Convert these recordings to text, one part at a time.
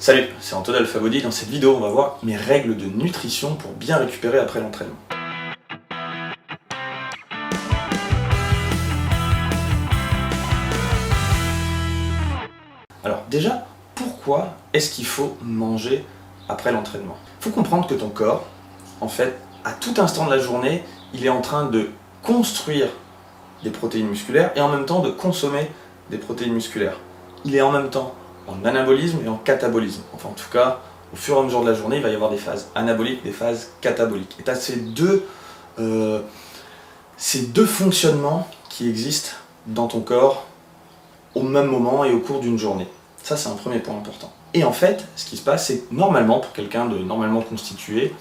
Salut, c'est Antoine Alpha Body. Dans cette vidéo, on va voir mes règles de nutrition pour bien récupérer après l'entraînement. Alors déjà, pourquoi est-ce qu'il faut manger après l'entraînement? Il faut comprendre que ton corps, en fait, à tout instant de la journée, il est en train de construire des protéines musculaires et en même temps de consommer des protéines musculaires. Il est en même temps en anabolisme et en catabolisme. Enfin, en tout cas, au fur et à mesure de la journée, il va y avoir des phases anaboliques, des phases cataboliques. Et tu as ces deux fonctionnements qui existent dans ton corps au même moment et au cours d'une journée. Ça, c'est un premier point important. Et en fait, ce qui se passe, c'est que normalement, pour quelqu'un de normalement constitué,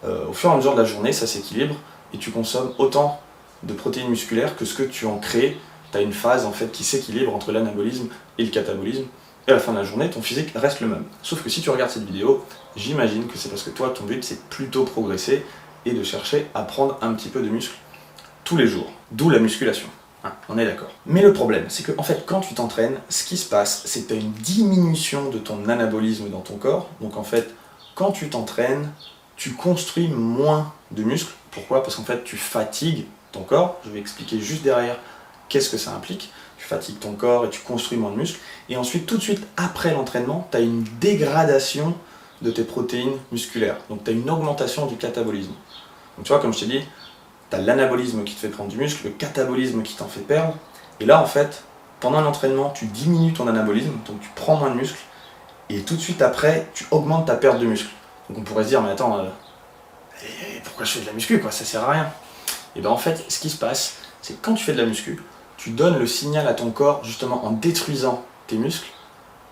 au fur et à mesure de la journée, ça s'équilibre et tu consommes autant de protéines musculaires que ce que tu en crées. Tu as une phase en fait qui s'équilibre entre l'anabolisme et le catabolisme. Et à la fin de la journée, ton physique reste le même. Sauf que si tu regardes cette vidéo, j'imagine que c'est parce que toi, ton but, c'est plutôt progresser et de chercher à prendre un petit peu de muscle tous les jours. D'où la musculation. On est d'accord. Mais le problème, c'est que en fait, quand tu t'entraînes, ce qui se passe, c'est que tu as une diminution de ton anabolisme dans ton corps. Donc en fait, quand tu t'entraînes, tu construis moins de muscles. Pourquoi? Parce qu'en fait, tu fatigues ton corps. Je vais expliquer juste derrière qu'est-ce que ça implique. Tu fatigues ton corps et tu construis moins de muscles. Et ensuite, tout de suite après l'entraînement, tu as une dégradation de tes protéines musculaires. Donc tu as une augmentation du catabolisme. Donc tu vois, comme je t'ai dit, tu as l'anabolisme qui te fait prendre du muscle, le catabolisme qui t'en fait perdre. Et là, en fait, pendant l'entraînement, tu diminues ton anabolisme, donc tu prends moins de muscle. Et tout de suite après, tu augmentes ta perte de muscle. Donc on pourrait se dire, mais attends, pourquoi je fais de la muscu, quoi? Ça sert à rien. Et bien en fait, ce qui se passe, c'est que quand tu fais de la muscu, tu donnes le signal à ton corps, justement en détruisant tes muscles.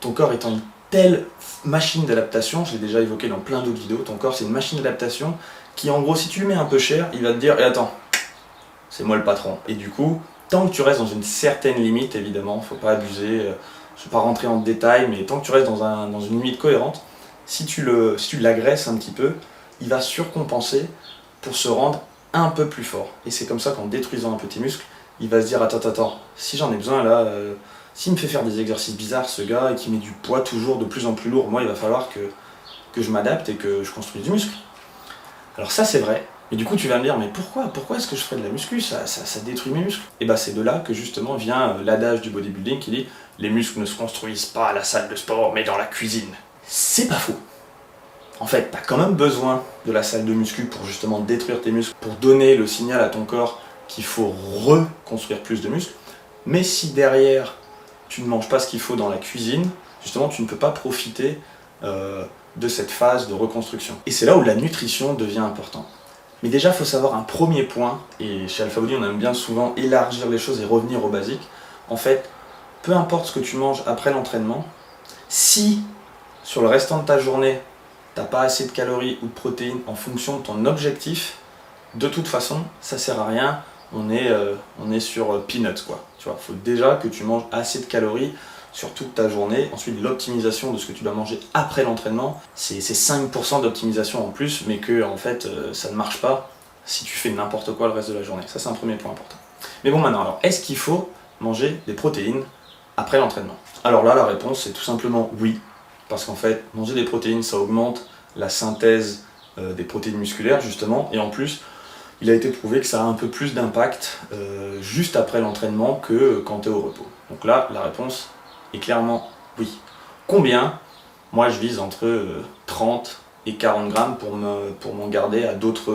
Ton corps étant une telle machine d'adaptation, je l'ai déjà évoqué dans plein d'autres vidéos, ton corps c'est une machine d'adaptation qui en gros, si tu lui mets un peu cher, il va te dire, attends, c'est moi le patron. Et du coup, tant que tu restes dans une certaine limite, évidemment, faut pas abuser, je ne vais pas rentrer en détail, mais tant que tu restes dans une limite cohérente, si tu l'agresses un petit peu, il va surcompenser pour se rendre un peu plus fort. Et c'est comme ça qu'en détruisant un peu tes muscles, il va se dire, attends, si j'en ai besoin là, s'il me fait faire des exercices bizarres, ce gars, et qu'il met du poids toujours de plus en plus lourd, moi il va falloir que je m'adapte et que je construise du muscle. Alors ça c'est vrai, et du coup tu vas me dire, mais pourquoi est-ce que je ferais de la muscu, ça détruit mes muscles? Et bah c'est de là que justement vient l'adage du bodybuilding qui dit, les muscles ne se construisent pas à la salle de sport, mais dans la cuisine. C'est pas faux. En fait, tu as quand même besoin de la salle de muscu pour justement détruire tes muscles, pour donner le signal à ton corps qu'il faut reconstruire plus de muscles. Mais si derrière, tu ne manges pas ce qu'il faut dans la cuisine, justement, tu ne peux pas profiter de cette phase de reconstruction. Et c'est là où la nutrition devient importante. Mais déjà, il faut savoir un premier point, et chez Alpha Body, on aime bien souvent élargir les choses et revenir au basique. En fait, peu importe ce que tu manges après l'entraînement, si sur le restant de ta journée, t'as pas assez de calories ou de protéines en fonction de ton objectif, de toute façon, ça sert à rien. On est sur peanuts, quoi. Tu vois, faut déjà que tu manges assez de calories sur toute ta journée. Ensuite, l'optimisation de ce que tu dois manger après l'entraînement, c'est 5% d'optimisation en plus, mais que en fait, ça ne marche pas si tu fais n'importe quoi le reste de la journée. Ça, c'est un premier point important. Mais bon, maintenant, alors, est-ce qu'il faut manger des protéines après l'entraînement? Alors là, la réponse, c'est tout simplement oui. Parce qu'en fait, manger des protéines, ça augmente la synthèse des protéines musculaires, justement, et en plus, il a été prouvé que ça a un peu plus d'impact juste après l'entraînement que quand tu es au repos. Donc là, la réponse est clairement oui. Combien? Moi, je vise entre 30 et 40 grammes pour m'en garder à d'autres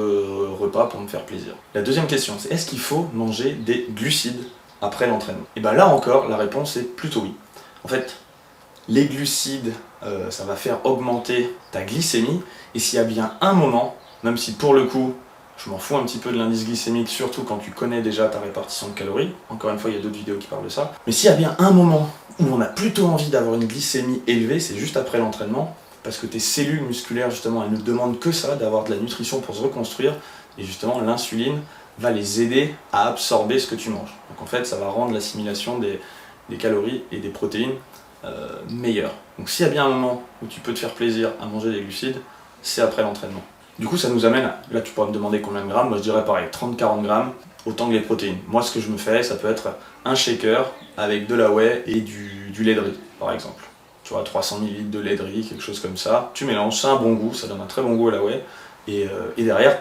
repas pour me faire plaisir. La deuxième question, c'est est-ce qu'il faut manger des glucides après l'entraînement? Et bien là encore, la réponse est plutôt oui. En fait, les glucides, ça va faire augmenter ta glycémie, et s'il y a bien un moment, même si pour le coup, je m'en fous un petit peu de l'indice glycémique, surtout quand tu connais déjà ta répartition de calories, encore une fois, il y a d'autres vidéos qui parlent de ça, mais s'il y a bien un moment où on a plutôt envie d'avoir une glycémie élevée, c'est juste après l'entraînement, parce que tes cellules musculaires, justement, elles ne demandent que ça, d'avoir de la nutrition pour se reconstruire, et justement, l'insuline va les aider à absorber ce que tu manges. Donc en fait, ça va rendre l'assimilation des calories et des protéines meilleur. Donc s'il y a bien un moment où tu peux te faire plaisir à manger des glucides, c'est après l'entraînement. Du coup ça nous amène, là tu pourrais me demander combien de grammes, moi je dirais pareil, 30-40 grammes, autant que les protéines. Moi ce que je me fais, ça peut être un shaker avec de la whey et du lait de riz, par exemple. tu vois, 300 ml de lait de riz, quelque chose comme ça. Tu mélanges, c'est un bon goût, ça donne un très bon goût à la whey. Et derrière,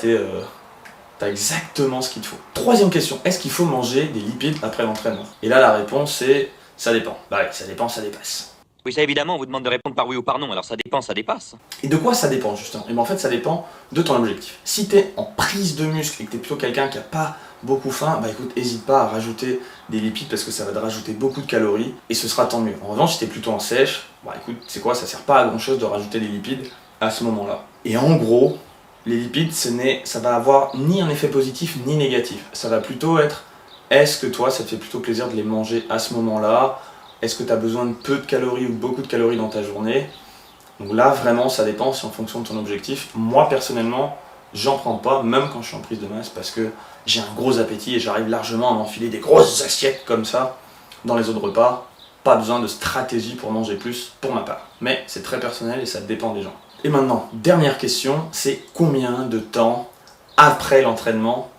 t'as exactement ce qu'il te faut. Troisième question, est-ce qu'il faut manger des lipides après l'entraînement? Et là, la réponse c'est ça dépend. Bah oui, ça dépend, ça dépasse. Oui, ça évidemment, on vous demande de répondre par oui ou par non, alors ça dépend, ça dépasse. Et de quoi ça dépend justement? Et bien en fait, ça dépend de ton objectif. Si tu es en prise de muscle et que tu es plutôt quelqu'un qui n'a pas beaucoup faim, bah écoute, n'hésite pas à rajouter des lipides parce que ça va te rajouter beaucoup de calories et ce sera tant mieux. En revanche, si tu es plutôt en sèche, bah écoute, c'est quoi? Ça sert pas à grand chose de rajouter des lipides à ce moment-là. Et en gros, les lipides, ça va avoir ni un effet positif ni négatif. Ça va plutôt être, est-ce que toi, ça te fait plutôt plaisir de les manger à ce moment-là? Est-ce que tu as besoin de peu de calories ou beaucoup de calories dans ta journée? Donc là, vraiment, ça dépend, c'est en fonction de ton objectif. Moi, personnellement, j'en prends pas, même quand je suis en prise de masse, parce que j'ai un gros appétit et j'arrive largement à m'enfiler des grosses assiettes comme ça dans les autres repas. Pas besoin de stratégie pour manger plus, pour ma part. Mais c'est très personnel et ça dépend des gens. Et maintenant, dernière question, c'est combien de temps après l'entraînement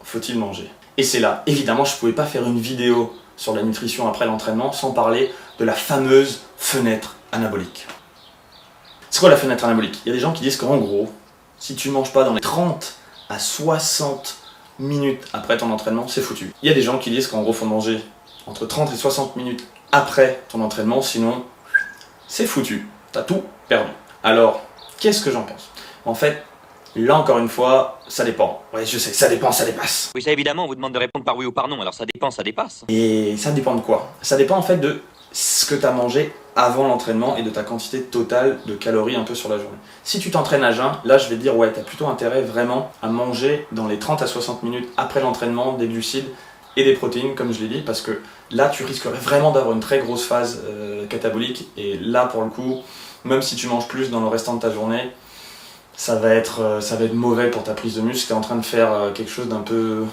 faut-il manger? Et c'est là, évidemment, je ne pouvais pas faire une vidéo sur la nutrition après l'entraînement sans parler de la fameuse fenêtre anabolique. C'est quoi la fenêtre anabolique? Il y a des gens qui disent qu'en gros, si tu ne manges pas dans les 30 à 60 minutes après ton entraînement, c'est foutu. Il y a des gens qui disent qu'en gros, il faut manger entre 30 et 60 minutes après ton entraînement, sinon c'est foutu. T'as tout perdu. Alors, qu'est-ce que j'en pense? En fait, là encore une fois, ça dépend. Ouais, je sais, ça dépend, ça dépasse. Oui, ça évidemment, on vous demande de répondre par oui ou par non, alors ça dépend, ça dépasse. Et ça dépend de quoi? Ça dépend en fait de ce que tu as mangé avant l'entraînement et de ta quantité totale de calories un peu sur la journée. Si tu t'entraînes à jeun, là je vais te dire ouais, tu as plutôt intérêt vraiment à manger dans les 30 à 60 minutes après l'entraînement des glucides et des protéines comme je l'ai dit, parce que là tu risquerais vraiment d'avoir une très grosse phase catabolique et là pour le coup, même si tu manges plus dans le restant de ta journée, ça va être mauvais pour ta prise de muscle, tu es en train de faire quelque chose d'un peu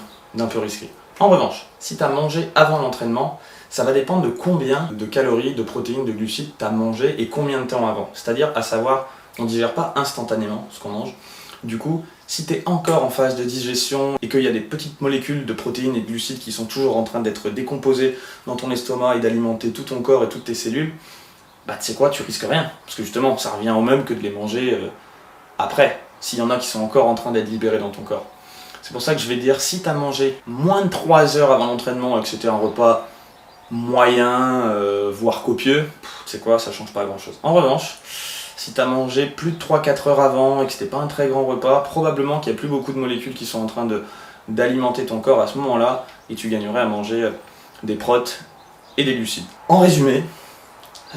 risqué. En revanche, si tu as mangé avant l'entraînement, ça va dépendre de combien de calories, de protéines, de glucides tu as mangé et combien de temps avant. C'est-à-dire, à savoir, on ne digère pas instantanément ce qu'on mange. Du coup, si tu es encore en phase de digestion et qu'il y a des petites molécules de protéines et de glucides qui sont toujours en train d'être décomposées dans ton estomac et d'alimenter tout ton corps et toutes tes cellules, bah tu sais quoi, tu risques rien. Parce que justement, ça revient au même que de les manger après, s'il y en a qui sont encore en train d'être libérés dans ton corps. C'est pour ça que je vais dire, si tu as mangé moins de 3 heures avant l'entraînement et que c'était un repas moyen, voire copieux, tu sais quoi, ça change pas grand chose. En revanche, si tu as mangé plus de 3-4 heures avant et que c'était pas un très grand repas, probablement qu'il n'y a plus beaucoup de molécules qui sont en train d'alimenter ton corps à ce moment-là et tu gagnerais à manger des protes et des glucides. En résumé,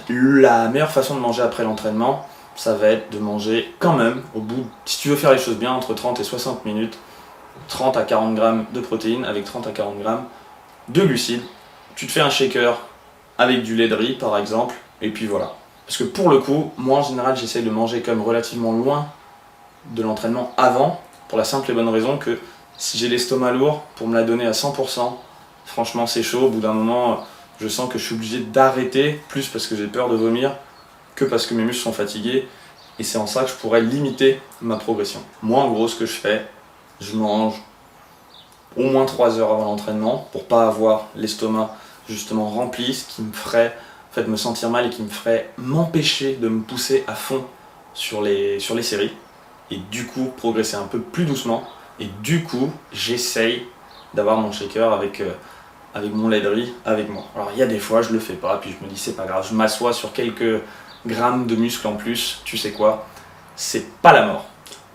la meilleure façon de manger après l'entraînement, ça va être de manger quand même, si tu veux faire les choses bien, entre 30 et 60 minutes, 30 à 40 grammes de protéines avec 30 à 40 grammes de glucides. Tu te fais un shaker avec du lait de riz par exemple, et puis voilà. Parce que pour le coup, moi en général j'essaie de manger quand même relativement loin de l'entraînement avant, pour la simple et bonne raison que si j'ai l'estomac lourd, pour me la donner à 100%, franchement c'est chaud, au bout d'un moment je sens que je suis obligé d'arrêter, plus parce que j'ai peur de vomir, que parce que mes muscles sont fatigués, et c'est en ça que je pourrais limiter ma progression. Moi en gros ce que je fais, je mange au moins 3 heures avant l'entraînement pour pas avoir l'estomac justement rempli, ce qui me ferait en fait me sentir mal et qui me ferait m'empêcher de me pousser à fond sur les séries et du coup progresser un peu plus doucement et du coup j'essaye d'avoir mon shaker avec mon lait de riz avec moi. Alors il y a des fois je le fais pas, puis je me dis c'est pas grave, je m'assois sur quelques grammes de muscles en plus, tu sais quoi, c'est pas la mort.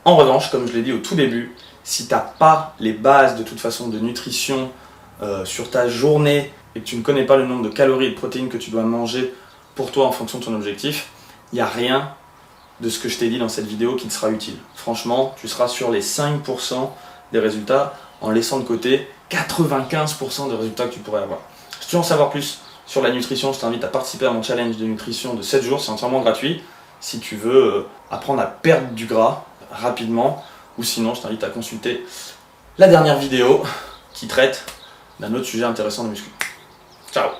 En revanche, comme je l'ai dit au tout début, si tu n'as pas les bases de toute façon de nutrition sur ta journée et que tu ne connais pas le nombre de calories et de protéines que tu dois manger pour toi en fonction de ton objectif, il n'y a rien de ce que je t'ai dit dans cette vidéo qui te sera utile. Franchement, tu seras sur les 5% des résultats en laissant de côté 95% des résultats que tu pourrais avoir. Si tu veux en savoir plus sur la nutrition, je t'invite à participer à mon challenge de nutrition de 7 jours, c'est entièrement gratuit. Si tu veux apprendre à perdre du gras rapidement, ou sinon je t'invite à consulter la dernière vidéo qui traite d'un autre sujet intéressant de muscu. Ciao!